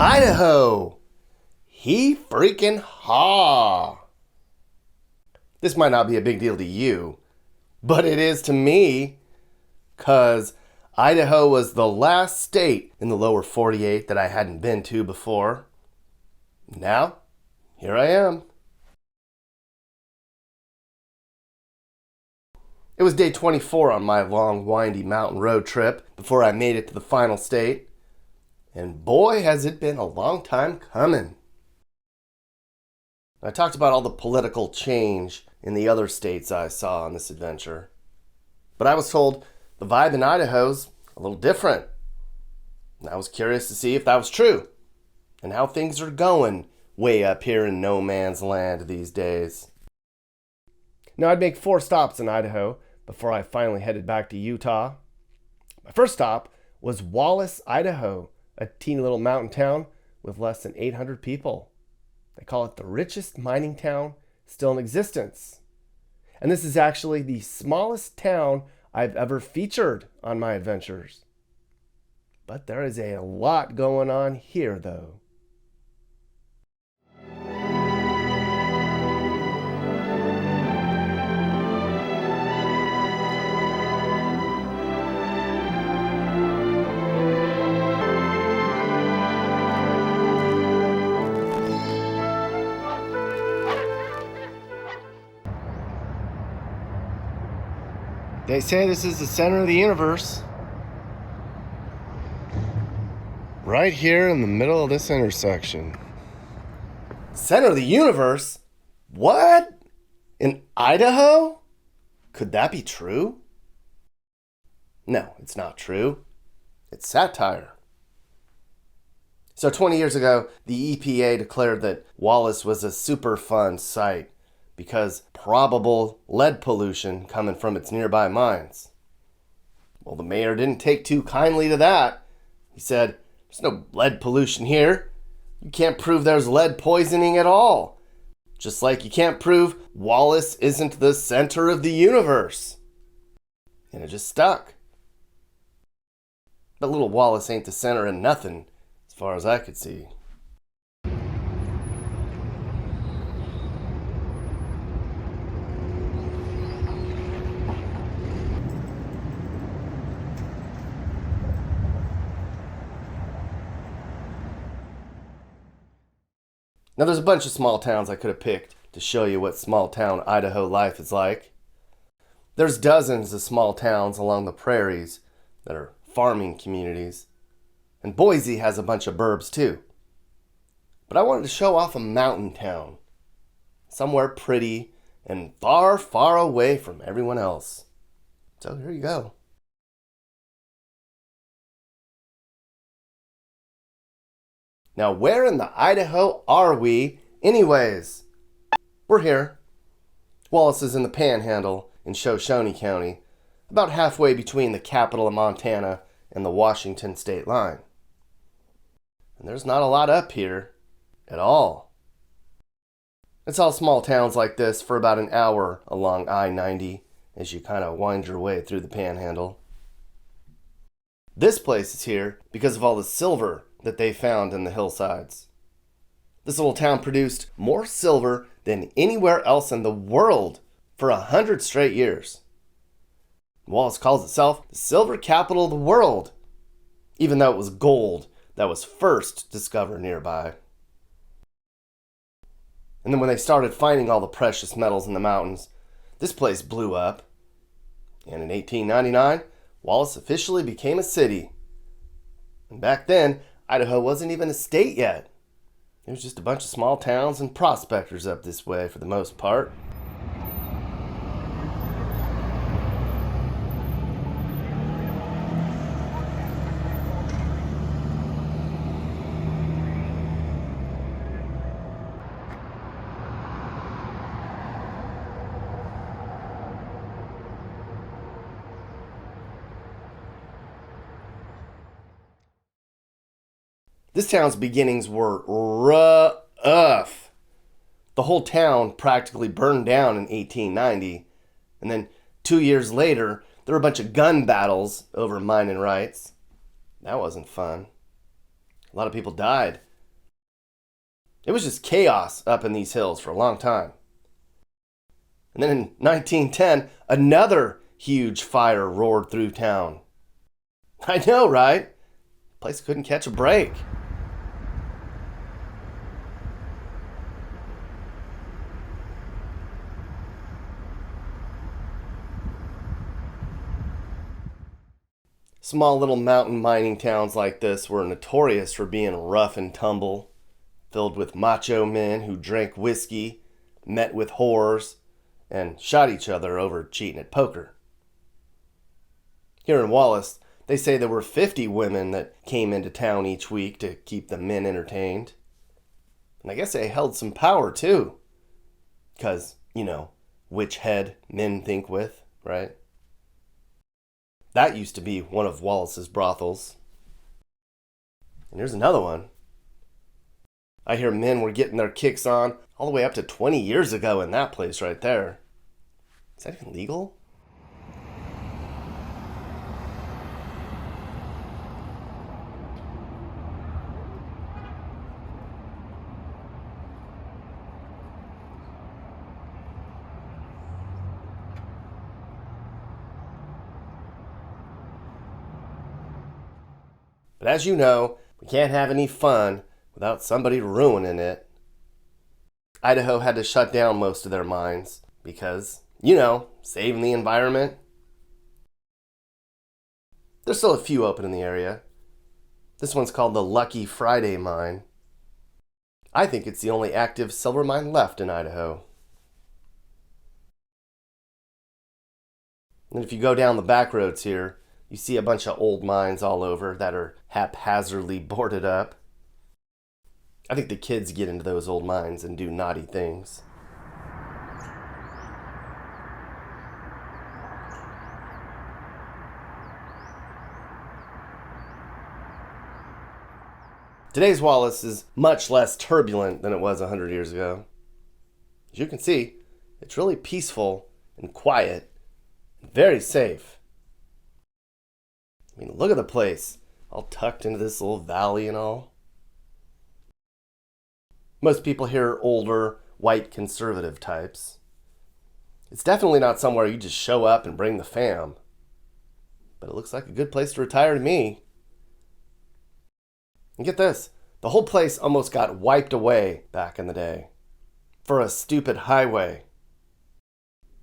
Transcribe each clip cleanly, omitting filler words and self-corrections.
Idaho. He freaking haw. This might not be a big deal to you, but it is to me, because Idaho was the last state in the lower 48 that I hadn't been to before. Now, here I am. It was day 24 on my long, windy mountain road trip before I made it to the final state. And boy, has it been a long time coming. I talked about all the political change in the other states I saw on this adventure. But I was told the vibe in Idaho's a little different. And I was curious to see if that was true and how things are going way up here in no man's land these days. Now, I'd make 4 stops in Idaho before I finally headed back to Utah. My first stop was Wallace, Idaho, a teeny little mountain town with less than 800 people. They call it the richest mining town still in existence. And this is actually the smallest town I've ever featured on my adventures. But there is a lot going on here, though. They say this is the center of the universe. Right here in the middle of this intersection. Center of the universe? What? In Idaho? Could that be true? No, it's not true. It's satire. So 20 years ago, the EPA declared that Wallace was a Superfund site because probable lead pollution coming from its nearby mines. Well, the mayor didn't take too kindly to that. He said, "There's no lead pollution here. You can't prove there's lead poisoning at all. Just like you can't prove Wallace isn't the center of the universe." And it just stuck. But little Wallace ain't the center of nothing, as far as I could see. Now, there's a bunch of small towns I could have picked to show you what small town Idaho life is like. There's dozens of small towns along the prairies that are farming communities. And Boise has a bunch of burbs too. But I wanted to show off a mountain town. Somewhere pretty and far, far away from everyone else. So here you go. Now, where in the Idaho are we anyways? We're here. Wallace is in the Panhandle in Shoshone County, about halfway between the capital of Montana and the Washington state line. And there's not a lot up here at all. It's all small towns like this for about an hour along I-90 as you kind of wind your way through the Panhandle. This place is here because of all the silver that they found in the hillsides. This little town produced more silver than anywhere else in the world for 100 straight years. Wallace calls itself the silver capital of the world, even though it was gold that was first discovered nearby. And then when they started finding all the precious metals in the mountains, this place blew up. And in 1899, Wallace officially became a city. And back then, Idaho wasn't even a state yet. It was just a bunch of small towns and prospectors up this way for the most part. This town's beginnings were rough. The whole town practically burned down in 1890, and then 2 years later, there were a bunch of gun battles over mining rights. That wasn't fun. A lot of people died, It was just chaos up in these hills for a long time. And then in 1910, another huge fire roared through town. I know, right? The place couldn't catch a break. Small little mountain mining towns like this were notorious for being rough and tumble, filled with macho men who drank whiskey, met with whores, and shot each other over cheating at poker. Here in Wallace, they say there were 50 women that came into town each week to keep the men entertained. And I guess they held some power too. Because, which head men think with, right? That used to be one of Wallace's brothels. And here's another one. I hear men were getting their kicks on all the way up to 20 years ago in that place right there. Is that even legal? But as you know, we can't have any fun without somebody ruining it. Idaho had to shut down most of their mines because, saving the environment. There's still a few open in the area. This one's called the Lucky Friday Mine. I think it's the only active silver mine left in Idaho. And if you go down the back roads here, you see a bunch of old mines all over that are haphazardly boarded up. I think the kids get into those old mines and do naughty things. Today's Wallace is much less turbulent than it was 100 years ago. As you can see, it's really peaceful and quiet and very safe. Look at the place, all tucked into this little valley and all. Most people here are older, white conservative types. It's definitely not somewhere you just show up and bring the fam. But it looks like a good place to retire to me. And get this, the whole place almost got wiped away back in the day for a stupid highway.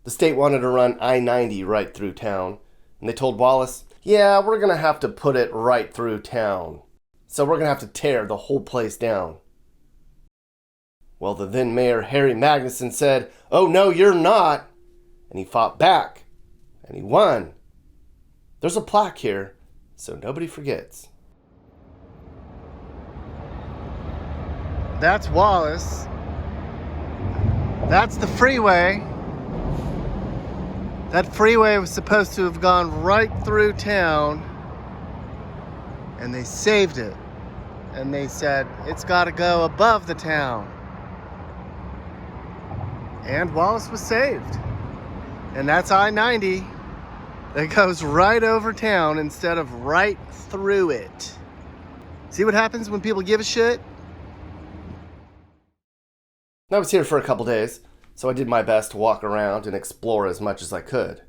The state wanted to run I-90 right through town, and they told Wallace, yeah, we're going to have to put it right through town. So we're going to have to tear the whole place down. Well, the then mayor, Harry Magnuson, said, oh, no, you're not. And he fought back. And he won. There's a plaque here, so nobody forgets. That's Wallace. That's the freeway. That freeway was supposed to have gone right through town, and they saved it. And they said, it's got to go above the town. And Wallace was saved. And that's I-90 that goes right over town instead of right through it. See what happens when people give a shit? I was here for a couple days, so I did my best to walk around and explore as much as I could.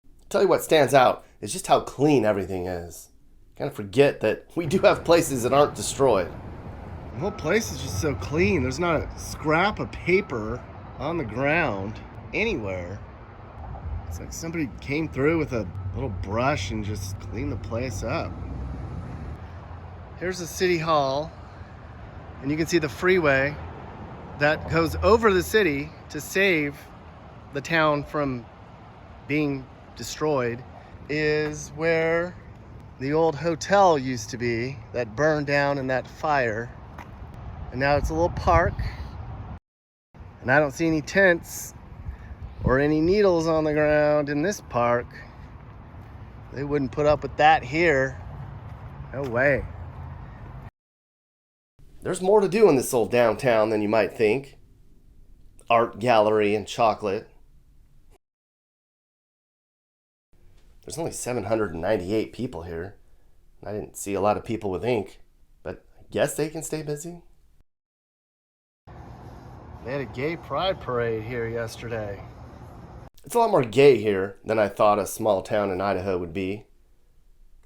I'll tell you what stands out is just how clean everything is. Kind of forget that we do have places that aren't destroyed. The whole place is just so clean. There's not a scrap of paper on the ground anywhere. It's like somebody came through with a little brush and just cleaned the place up. Here's the city hall, and you can see the freeway that goes over the city to save the town from being destroyed. Is where the old hotel used to be that burned down in that fire. And now it's a little park. And I don't see any tents or any needles on the ground in this park. They wouldn't put up with that here. No way. There's more to do in this old downtown than you might think. Art gallery and chocolate. There's only 798 people here. I didn't see a lot of people with ink, but I guess they can stay busy. They had a gay pride parade here yesterday. It's a lot more gay here than I thought a small town in Idaho would be.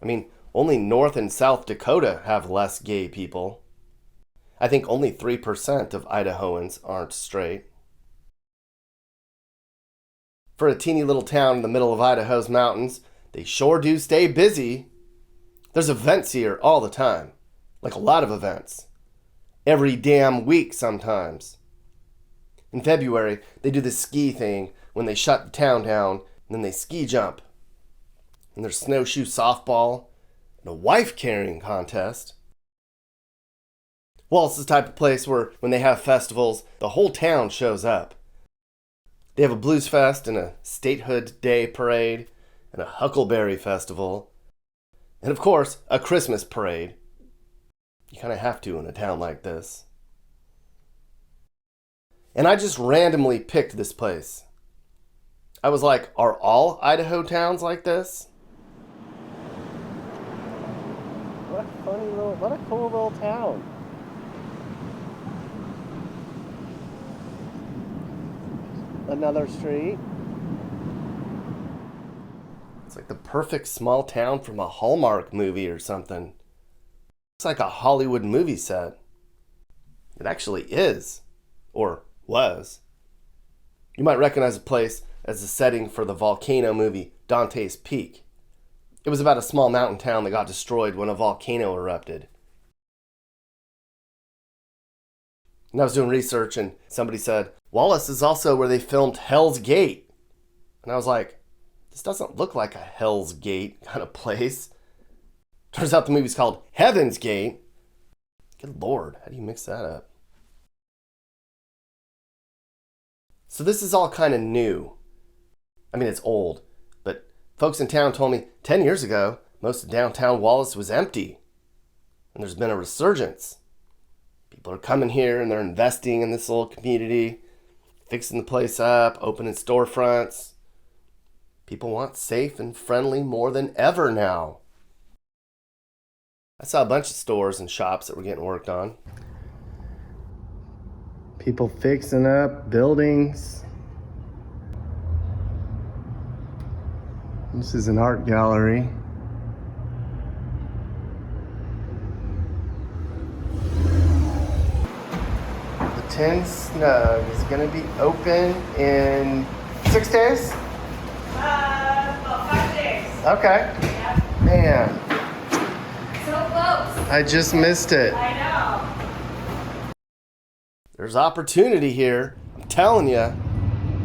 I mean, only North and South Dakota have less gay people. I think only 3% of Idahoans aren't straight. For a teeny little town in the middle of Idaho's mountains, they sure do stay busy. There's events here all the time, like a lot of events. Every damn week sometimes. In February, they do the ski thing when they shut the town down, and then they ski jump. And there's snowshoe softball and a wife-carrying contest. Wallace is the type of place where when they have festivals, the whole town shows up. They have a blues fest and a statehood day parade and a huckleberry festival. And of course, a Christmas parade. You kind of have to in a town like this. And I just randomly picked this place. I was like, are all Idaho towns like this? What a cool little town. Another street. It's like the perfect small town from a Hallmark movie or something. It's like a Hollywood movie set. It actually is. Or was. You might recognize the place as the setting for the volcano movie Dantes Peak. It was about a small mountain town that got destroyed when a volcano erupted. And I was doing research and somebody said, Wallace is also where they filmed Hell's Gate. And I was like, this doesn't look like a Hell's Gate kind of place. Turns out the movie's called Heaven's Gate. Good Lord, how do you mix that up? So this is all kind of new. I mean, it's old, but folks in town told me 10 years ago, most of downtown Wallace was empty. And there's been a resurgence. People are coming here and they're investing in this little community, fixing the place up, opening storefronts. People want safe and friendly more than ever now. I saw a bunch of stores and shops that were getting worked on. People fixing up buildings. This is an art gallery. The Tin Snug is going to be open in 6 days? About 5 days. Okay. Yeah. Man, So close. I just missed it. I know. There's opportunity here. I'm telling you.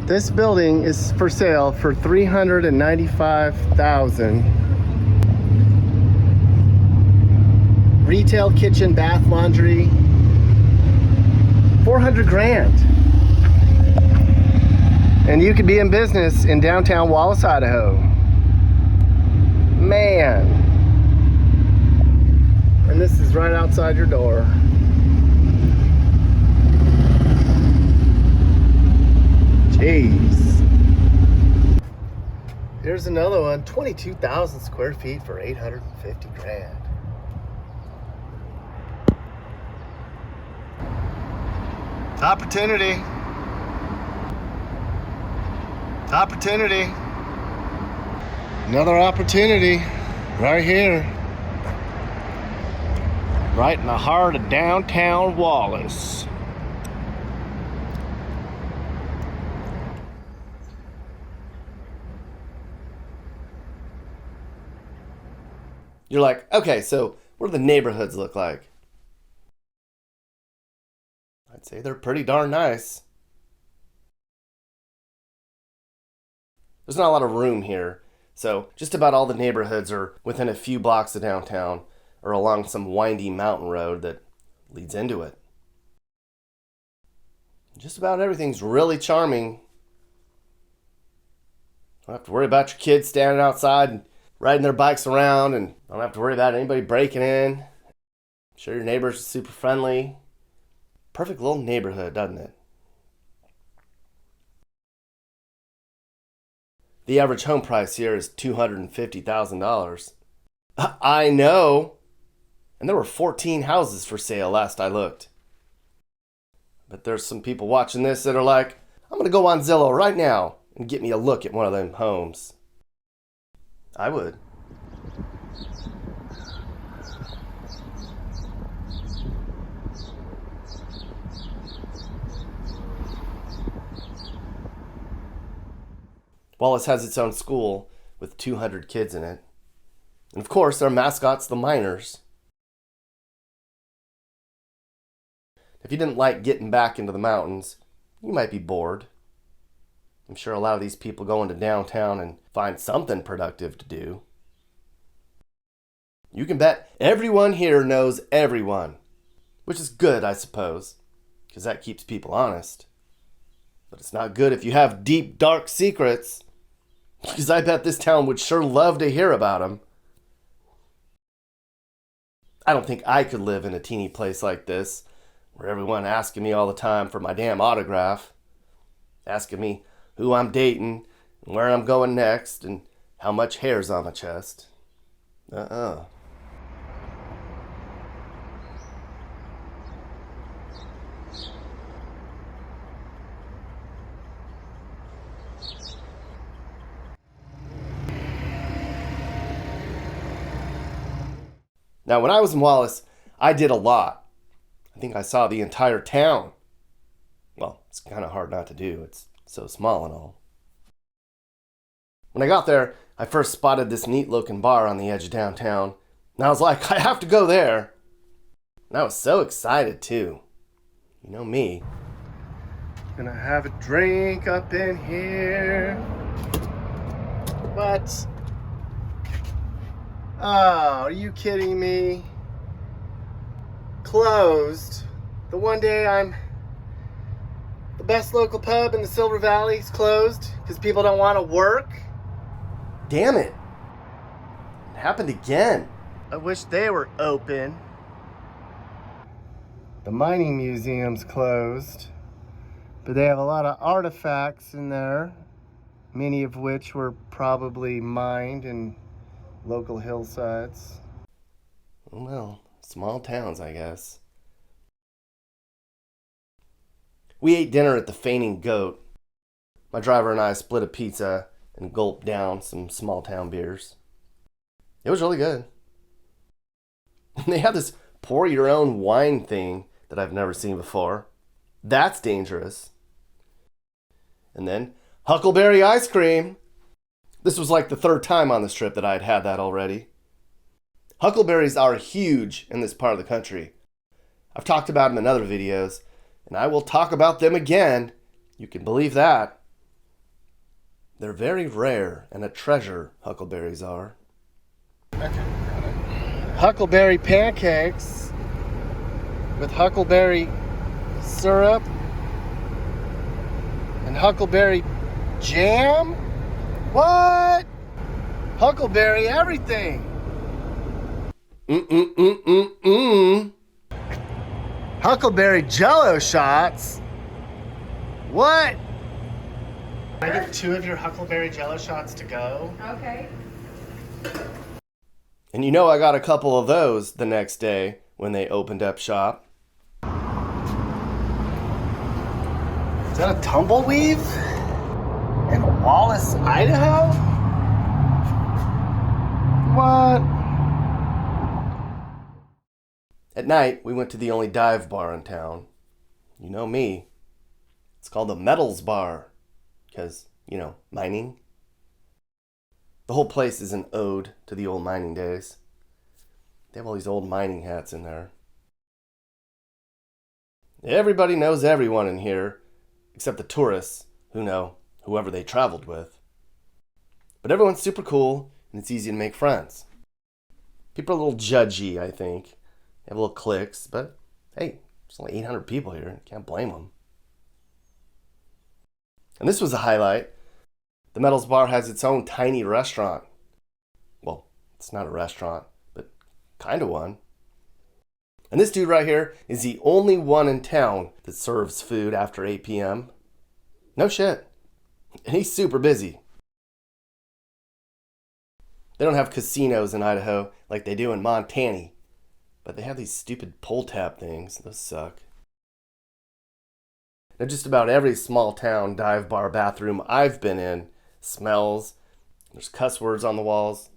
This building is for sale for $395,000. Retail, kitchen, bath, laundry. 400 grand. And you could be in business in downtown Wallace, Idaho. Man. And this is right outside your door. Jeez. Here's another one, 22,000 square feet for 850 grand. Opportunity. Opportunity. Another opportunity right here. Right in the heart of downtown Wallace. You're like, okay, so what do the neighborhoods look like? I'd say they're pretty darn nice. There's not a lot of room here, so just about all the neighborhoods are within a few blocks of downtown or along some windy mountain road that leads into it. Just about everything's really charming. Don't have to worry about your kids standing outside and riding their bikes around, and don't have to worry about anybody breaking in. I'm sure your neighbors are super friendly. Perfect little neighborhood, doesn't it? The average home price here is $250,000. I know. And there were 14 houses for sale last I looked. But there's some people watching this that are like, I'm going to go on Zillow right now and get me a look at one of them homes. I would. Wallace has its own school with 200 kids in it. And of course, their mascot's the miners. If you didn't like getting back into the mountains, you might be bored. I'm sure a lot of these people go into downtown and find something productive to do. You can bet everyone here knows everyone, which is good, I suppose, because that keeps people honest. But it's not good if you have deep, dark secrets, because I bet this town would sure love to hear about them. I don't think I could live in a teeny place like this, where everyone asking me all the time for my damn autograph, asking me who I'm dating, and where I'm going next, and how much hair's on my chest. Now, when I was in Wallace, I did a lot. I think I saw the entire town. Well, it's kind of hard not to do. It's so small and all. When I got there, I first spotted this neat-looking bar on the edge of downtown, and I was like, I have to go there. And I was so excited, too. You know me. Gonna have a drink up in here. What? Oh, are you kidding me? Closed. The one day the best local pub in the Silver Valley is closed because people don't want to work. Damn it. It happened again. I wish they were open. The mining museum's closed, but they have a lot of artifacts in there, many of which were probably mined in local hillsides. Well, small towns, I guess. We ate dinner at the Fainting Goat. My driver and I split a pizza and gulped down some small town beers. It was really good. They had this pour your own wine thing that I've never seen before. That's dangerous. And then huckleberry ice cream. This was like the third time on this trip that I had had that already. Huckleberries are huge in this part of the country. I've talked about them in other videos, and I will talk about them again. You can believe that. They're very rare and a treasure, huckleberries are. Huckleberry pancakes with huckleberry syrup and huckleberry jam? What? Huckleberry everything. Huckleberry Jello shots? What? Can I get 2 of your huckleberry Jello shots to go? Okay. And you know I got a couple of those the next day when they opened up shop. Is that a tumbleweave? In Wallace, Idaho? What? At night, we went to the only dive bar in town. You know me. It's called the Metals Bar. Because, mining. The whole place is an ode to the old mining days. They have all these old mining hats in there. Everybody knows everyone in here, except the tourists who know whoever they traveled with. But everyone's super cool, and it's easy to make friends. People are a little judgy, I think. They have little cliques, but hey, there's only 800 people here. Can't blame them. And this was a highlight. The Metals Bar has its own tiny restaurant. Well, it's not a restaurant, but kind of one. And this dude right here is the only one in town that serves food after 8 p.m. No shit. And he's super busy. They don't have casinos in Idaho like they do in Montana, but they have these stupid pull tab things. Those suck. Now, just about every small town dive bar bathroom I've been in smells. There's cuss words on the walls.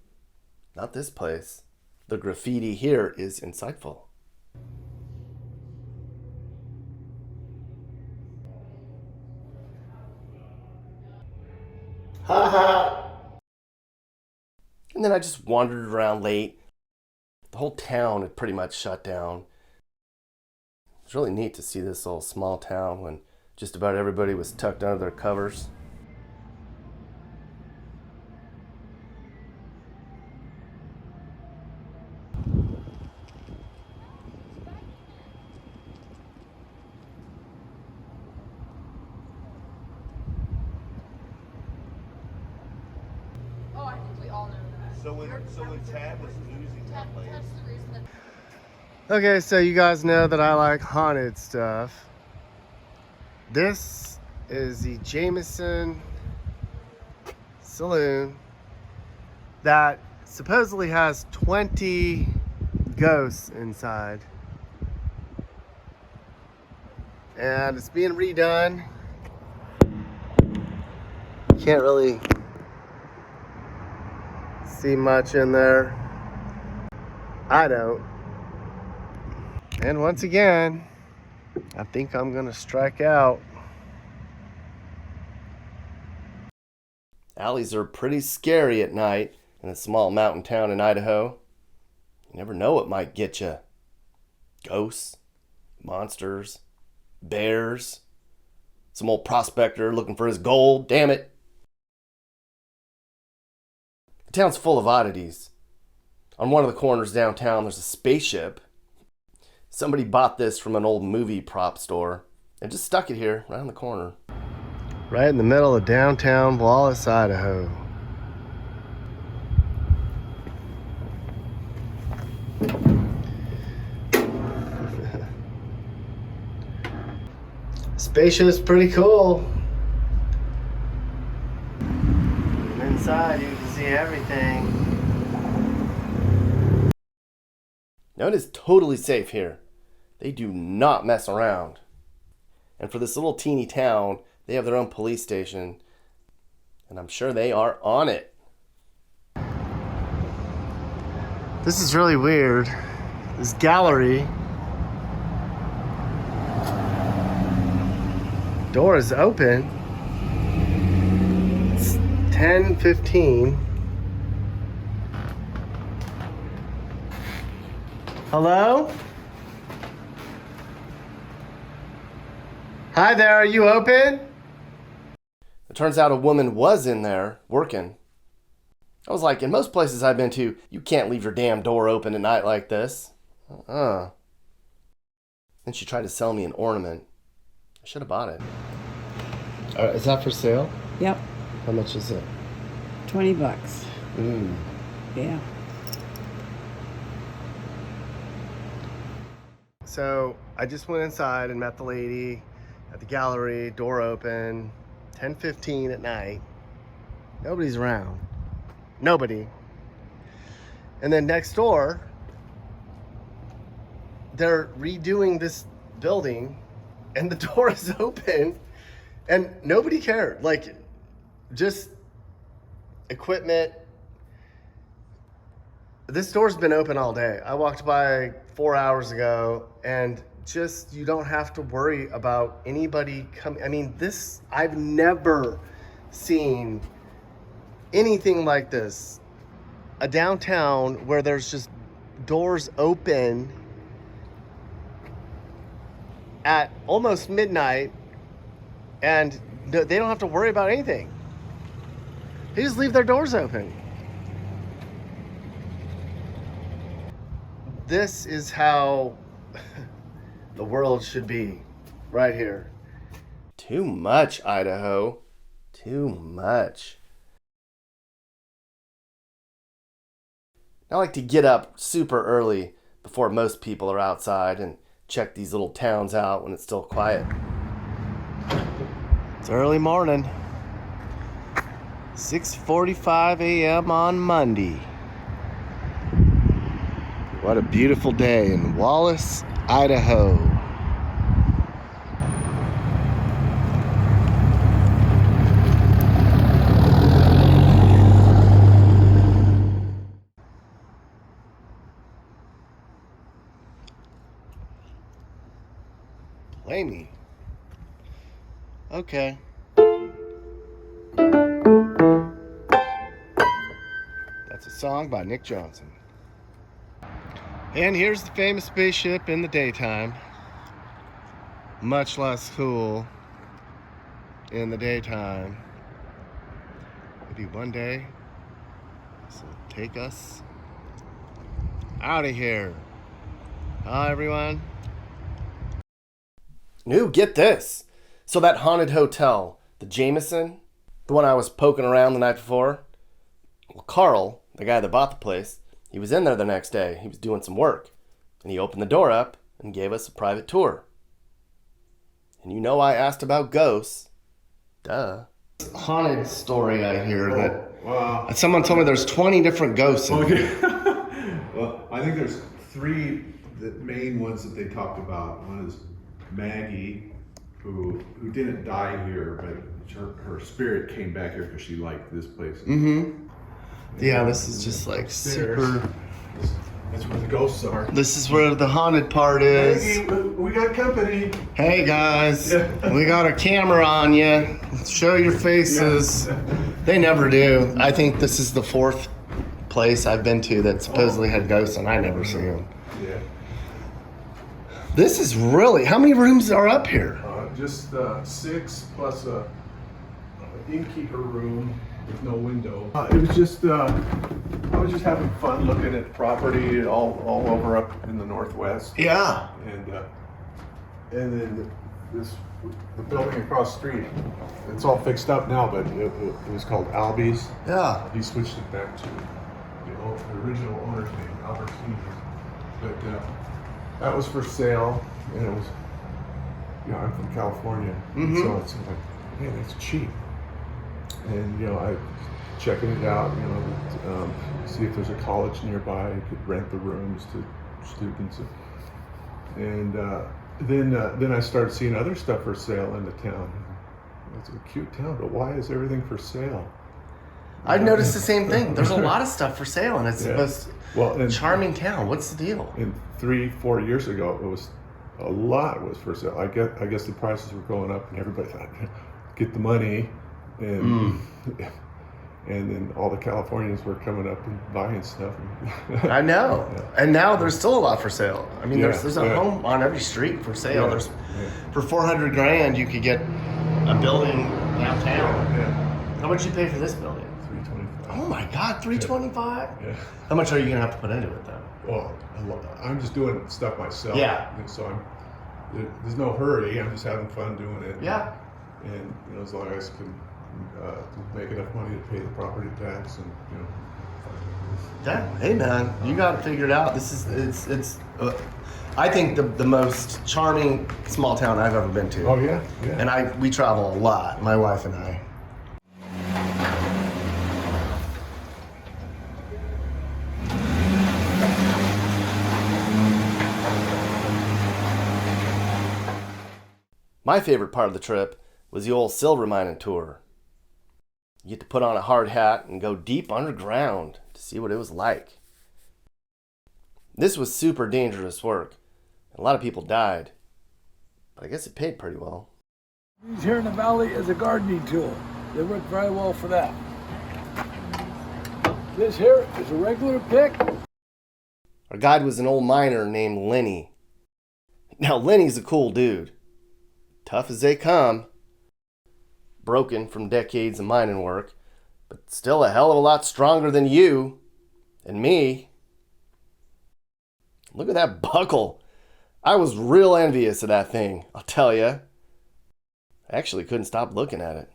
Not this place. The graffiti here is insightful. Ha ha! And then I just wandered around late. The whole town had pretty much shut down. It's really neat to see this little small town when just about everybody was tucked under their covers. Oh, I think we all know that. So when Tad was losing that place. That's the reason that. Okay, so you guys know that I like haunted stuff. This is the Jameson saloon that supposedly has 20 ghosts inside. And it's being redone. Can't really see much in there. I don't. And once again, I think I'm gonna strike out. Alleys are pretty scary at night in a small mountain town in Idaho. You never know what might get you. Ghosts, monsters, bears, some old prospector looking for his gold, damn it. The town's full of oddities. On one of the corners downtown, there's a spaceship. Somebody bought this from an old movie prop store and just stuck it here, right on the corner. Right in the middle of downtown Wallace, Idaho. Spaceship's pretty cool. Inside you can see everything. Now it is totally safe here. They do not mess around. And for this little teeny town, they have their own police station. And I'm sure they are on it. This is really weird. This gallery. Door is open. It's 10:15. Hello? Hi there, are you open? It turns out a woman was in there working. I was like, in most places I've been to, you can't leave your damn door open at night like this. Then she tried to sell me an ornament. I should have bought it. Is that for sale? Yep, How much is it? $20. Yeah. So I just went inside and met the lady at the gallery, door open, 10:15 at night. Nobody's around. Nobody. And then next door, they're redoing this building and the door is open and nobody cared. Like, just equipment. This door's been open all day. I walked by 4 hours ago and just, you don't have to worry about anybody coming. I mean, this, I've never seen anything like this. A downtown where there's just doors open at almost midnight and they don't have to worry about anything. They just leave their doors open. This is how the world should be, right here. Too much, Idaho. Too much. I like to get up super early before most people are outside and check these little towns out when it's still quiet. It's early morning. 6:45 a.m. on Monday. What a beautiful day in Wallace, Idaho. blame me. Okay. That's a song by Nick Johnson. And here's the famous spaceship in the daytime. Much less cool in the daytime. Maybe one day this will take us out of here. Hi, everyone. New, get this. So that haunted hotel, the Jameson, the one I was poking around the night before, well, Carl, the guy that bought the place, he was in there the next day. He was doing some work. And he opened the door up and gave us a private tour. And you know I asked about ghosts. Duh. Haunted story I hear that someone told me there's 20 different ghosts in here. Well, I think there's three the main ones that they talked about. One is Maggie, who didn't die here, but her spirit came back here because she liked this place. Mm-hmm. Yeah, this is just like super. That's where the ghosts are. This is where the haunted part is. Maggie, we got company. Hey guys, we got a camera on you. Show your faces. They never do. I think this is the fourth place I've been to that supposedly had ghosts, and I never see them. Yeah. This is really. How many rooms are up here? Just 6 plus a innkeeper room with no window. It was just I was just having fun looking at property all over up in the Northwest. Yeah. And then the building across the street. It's all fixed up now, but it was called Albie's. Yeah. He switched it back to the original owner's name, Albertini. But that was for sale, and it was. I'm from California, so it's like, man, that's cheap. And I checking it out, see if there's a college nearby. I could rent the rooms to students, and then I started seeing other stuff for sale in the town. It's a cute town, but why is everything for sale? I've noticed the same thing. There's a lot of stuff for sale, and it's the most charming town. What's the deal? And 3-4 years ago, it was a lot was for sale. I guess the prices were going up, and everybody thought, get the money, and then all the Californians were coming up and buying stuff. I know. Yeah. And now there's still a lot for sale. I mean, there's a home on every street for sale. There's for $400,000 you could get a building downtown. Yeah. How much you pay for this building? $325. Oh my God, $325? Yeah. How much are you gonna have to put into it though? Well, I'm just doing stuff myself. Yeah. And so there's no hurry. I'm just having fun doing it. Yeah. And as long as I can make enough money to pay the property tax, and Yeah. Hey man, you got it figured out. This is it's. I think the most charming small town I've ever been to. Oh yeah. Yeah. And we travel a lot, my wife and I. My favorite part of the trip was the old silver mining tour. You get to put on a hard hat and go deep underground to see what it was like. This was super dangerous work. A lot of people died, but I guess it paid pretty well. These here in the valley is a gardening tool. They work very well for that. This here is a regular pick. Our guide was an old miner named Lenny. Now Lenny's a cool dude. Tough as they come. Broken from decades of mining work, but still a hell of a lot stronger than you and me. Look at that buckle. I was real envious of that thing, I'll tell ya. I actually couldn't stop looking at it.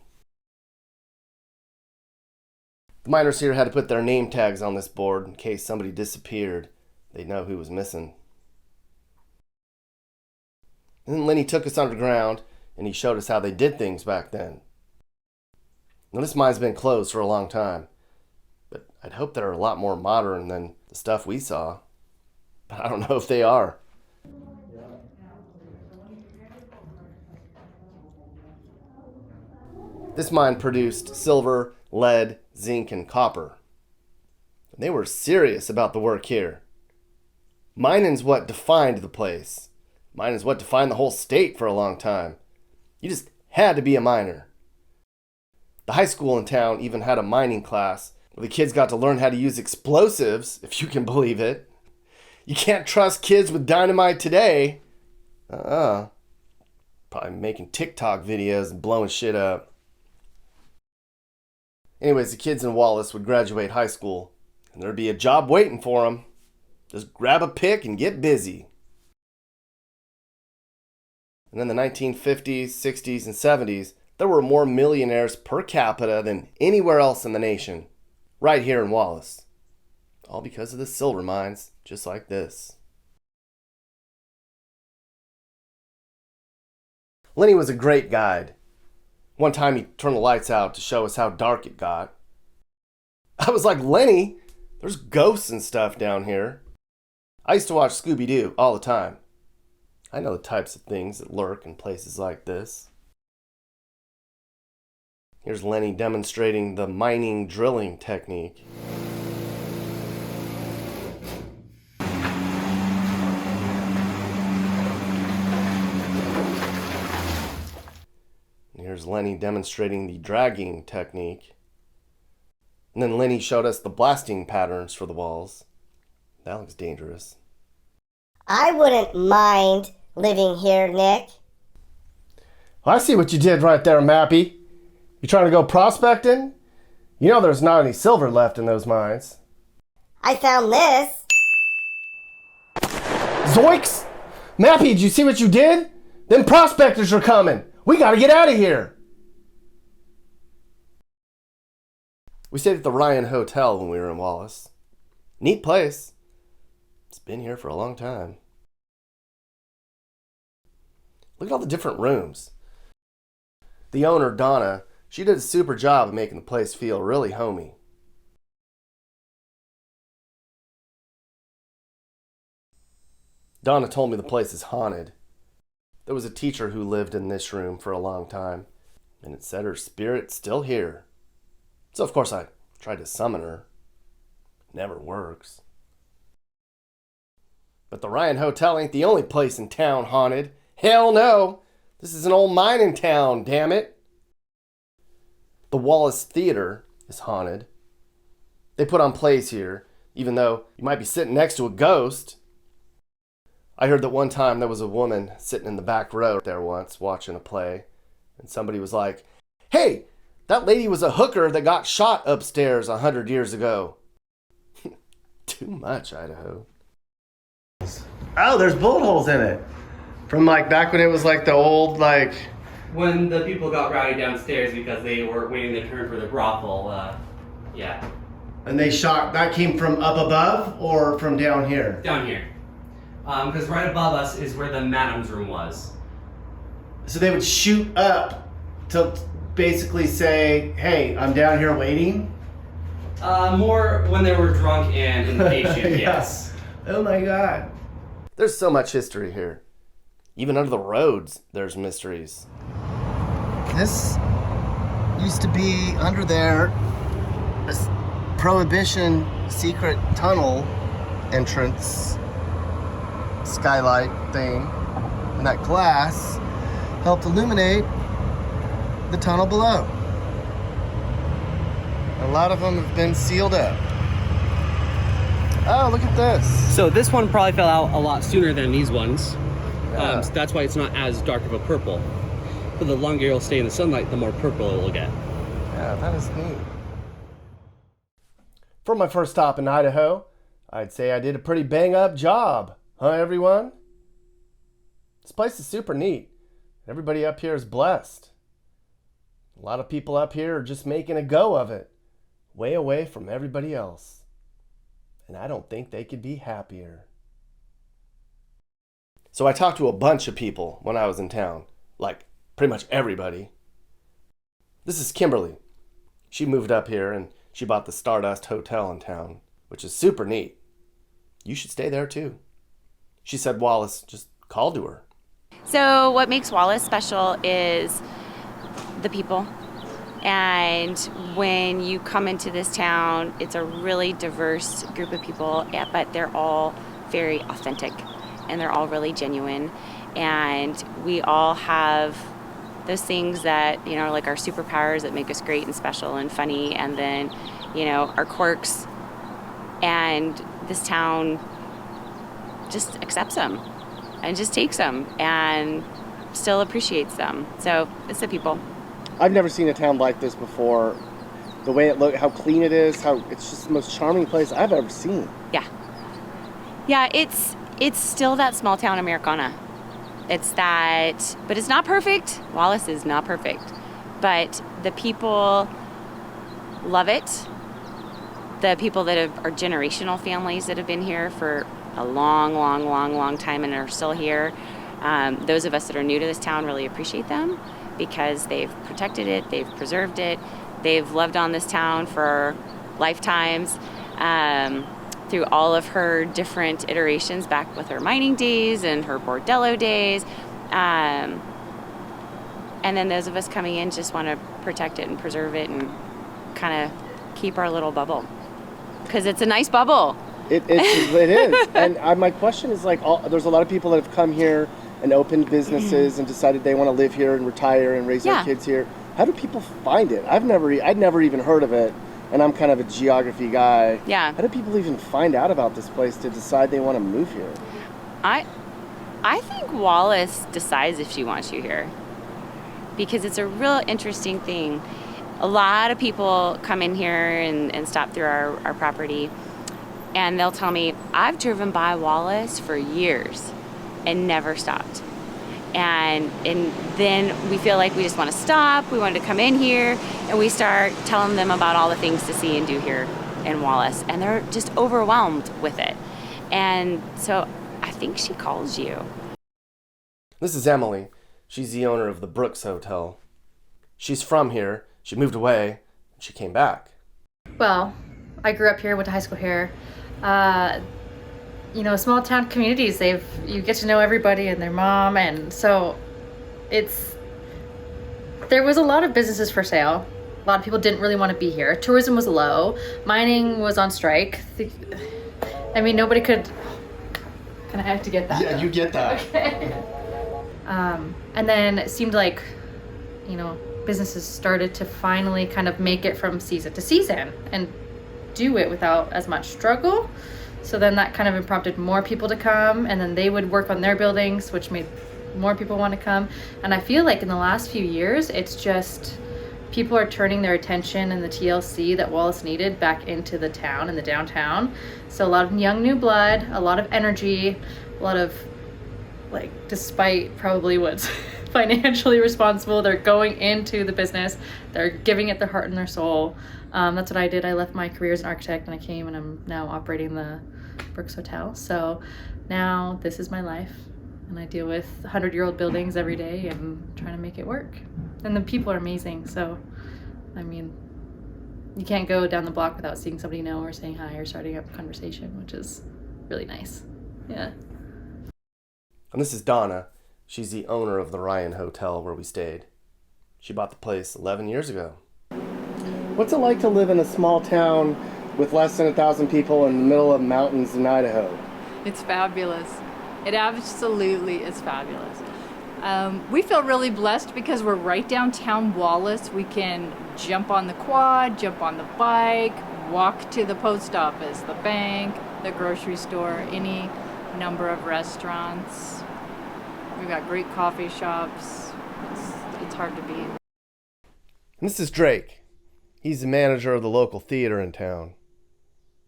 The miners here had to put their name tags on this board in case somebody disappeared. They'd know who was missing. And then Lenny took us underground and he showed us how they did things back then. Now this mine's been closed for a long time, but I'd hope they're a lot more modern than the stuff we saw. But I don't know if they are. This mine produced silver, lead, zinc, and copper. And they were serious about the work here. Mining's what defined the place. Mine is what defined the whole state for a long time. You just had to be a miner. The high school in town even had a mining class where the kids got to learn how to use explosives, if you can believe it. You can't trust kids with dynamite today. Probably making TikTok videos and blowing shit up. Anyways, the kids in Wallace would graduate high school, and there'd be a job waiting for them. Just grab a pick and get busy. And in the 1950s, 60s, and 70s, there were more millionaires per capita than anywhere else in the nation. Right here in Wallace. All because of the silver mines, just like this. Lenny was a great guide. One time he turned the lights out to show us how dark it got. I was like, Lenny, there's ghosts and stuff down here. I used to watch Scooby-Doo all the time. I know the types of things that lurk in places like this. Here's Lenny demonstrating the mining drilling technique. And here's Lenny demonstrating the dragging technique. And then Lenny showed us the blasting patterns for the walls. That looks dangerous. I wouldn't mind living here, Nick. I see what you did right there, Mappy. You trying to go prospecting? You know there's not any silver left in those mines. I found this. Zoinks! Mappy, did you see what you did? Them prospectors are coming. We gotta get out of here. We stayed at the Ryan Hotel when we were in Wallace. Neat place. It's been here for a long time. Look at all the different rooms. The owner, Donna, she did a super job of making the place feel really homey. Donna told me the place is haunted. There was a teacher who lived in this room for a long time, and it said her spirit's still here. So of course I tried to summon her. Never works. But the Ryan Hotel ain't the only place in town haunted. Hell no! This is an old mining town, damn it! The Wallace Theater is haunted. They put on plays here, even though you might be sitting next to a ghost. I heard that one time there was a woman sitting in the back row there once watching a play, and somebody was like, "Hey, that lady was a hooker that got shot upstairs 100 years ago." Too much, Idaho. Oh, there's bullet holes in it. From like back when it was like the old like... When the people got rowdy downstairs because they were waiting their turn for the brothel, yeah. And they shot, that came from up above or from down here? Down here. Because right above us is where the madam's room was. So they would shoot up to basically say, hey, I'm down here waiting? More when they were drunk and impatient, yes. Oh my God. There's so much history here. Even under the roads, there's mysteries. This used to be under there, a Prohibition secret tunnel entrance skylight thing. And that glass helped illuminate the tunnel below. A lot of them have been sealed up. Oh, look at this. So this one probably fell out a lot sooner than these ones. Yeah. So that's why it's not as dark of a purple. But the longer it'll stay in the sunlight, the more purple it will get. Yeah, that is neat. For my first stop in Idaho, I'd say I did a pretty bang-up job. Huh, everyone? This place is super neat. Everybody up here is blessed. A lot of people up here are just making a go of it, way away from everybody else. And I don't think they could be happier. So I talked to a bunch of people when I was in town, like pretty much everybody. This is Kimberly. She moved up here and she bought the Stardust Hotel in town, which is super neat. You should stay there too. She said Wallace just called to her. So what makes Wallace special is the people. And when you come into this town, it's a really diverse group of people, but they're all very authentic and they're all really genuine. And we all have those things that, you know, are like our superpowers that make us great and special and funny, and then, you know, our quirks. And this town just accepts them and just takes them and still appreciates them. So it's the people. I've never seen a town like this before. The way it looks, how clean it is, how it's just the most charming place I've ever seen. Yeah. Yeah, it's still that small town Americana. It's that, but it's not perfect. Wallace is not perfect. But the people love it. The people that are generational families that have been here for a long time and are still here. Those of us that are new to this town really appreciate them because they've protected it, they've preserved it, they've loved on this town for lifetimes. Through all of her different iterations back with her mining days and her bordello days. And then those of us coming in just want to protect it and preserve it and kind of keep our little bubble. Because it's a nice bubble. It is. And my question is, like, there's a lot of people that have come here and opened businesses and decided they want to live here and retire and raise their kids here. How do people find it? I'd never even heard of it. And I'm kind of a geography guy. Yeah. How do people even find out about this place to decide they want to move here? I think Wallace decides if she wants you here. Because it's a real interesting thing. A lot of people come in here and stop through our property. And they'll tell me, I've driven by Wallace for years and never stopped. And then we feel like we just want to stop. We want to come in here, and we start telling them about all the things to see and do here in Wallace, and they're just overwhelmed with it. And so I think she calls you. This is Emily. She's the owner of the Brooks Hotel. She's from here. She moved away, and she came back. Well, I grew up here, went to high school here. You know, small town communities, you get to know everybody and their mom, and so there was a lot of businesses for sale. A lot of people didn't really want to be here. Tourism was low. Mining was on strike. I mean, nobody could. Can I have to get that? Yeah, you get that. Okay. And then it seemed like, you know, businesses started to finally kind of make it from season to season and do it without as much struggle. So then that kind of prompted more people to come, and then they would work on their buildings, which made more people want to come. And I feel like in the last few years, it's just people are turning their attention and the TLC that Wallace needed back into the town and the downtown. So a lot of young new blood, a lot of energy, a lot of, like, despite probably what's financially responsible, they're going into the business, they're giving it their heart and their soul. That's what I did. I left my career as an architect and I came, and I'm now operating the Brooks Hotel. So now this is my life, and I deal with 100-year-old buildings every day and trying to make it work. And the people are amazing. So, I mean, you can't go down the block without seeing somebody know or saying hi or starting up a conversation, which is really nice. Yeah. And this is Donna. She's the owner of the Ryan Hotel where we stayed. She bought the place 11 years ago. What's it like to live in a small town with less than 1,000 people in the middle of mountains in Idaho? It's fabulous. It absolutely is fabulous. We feel really blessed because we're right downtown Wallace. We can jump on the quad, jump on the bike, walk to the post office, the bank, the grocery store, any number of restaurants. We've got great coffee shops. It's hard to beat. And this is Drake. He's the manager of the local theater in town.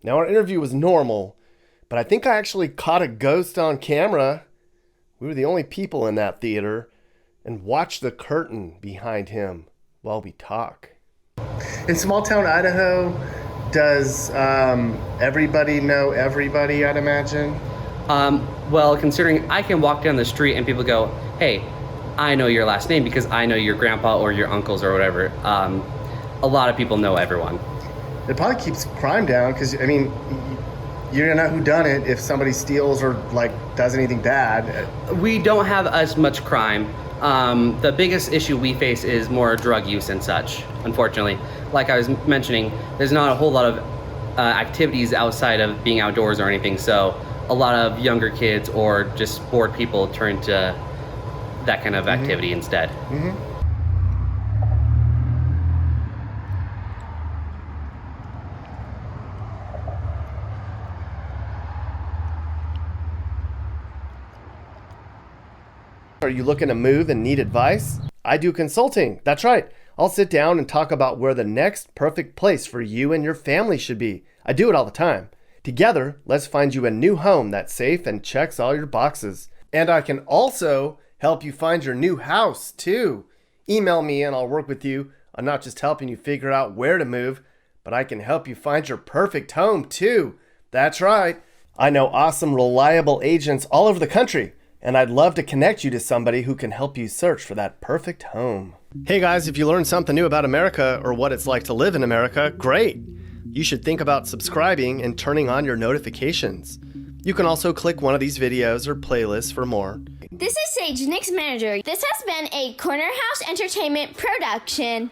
Now, our interview was normal, but I think I actually caught a ghost on camera. We were the only people in that theater, and watched the curtain behind him while we talk. In small town Idaho, does everybody know everybody, I'd imagine? Well, considering I can walk down the street and people go, hey, I know your last name because I know your grandpa or your uncles or whatever. A lot of people know everyone. It probably keeps crime down because, I mean, you don't know who done it if somebody steals or, like, does anything bad. We don't have as much crime. The biggest issue we face is more drug use and such, unfortunately. Like I was mentioning, there's not a whole lot of activities outside of being outdoors or anything, so a lot of younger kids or just bored people turn to that kind of activity instead. Are you looking to move and need advice? I do consulting. That's right. I'll sit down and talk about where the next perfect place for you and your family should be. I do it all the time. Together, let's find you a new home that's safe and checks all your boxes. And I can also help you find your new house, too. Email me and I'll work with you on not just helping you figure out where to move, but I can help you find your perfect home, too. That's right. I know awesome, reliable agents all over the country, and I'd love to connect you to somebody who can help you search for that perfect home. Hey guys, if you learned something new about America or what it's like to live in America, great. You should think about subscribing and turning on your notifications. You can also click one of these videos or playlists for more. This is Sage, Nick's manager. This has been a Corner House Entertainment production.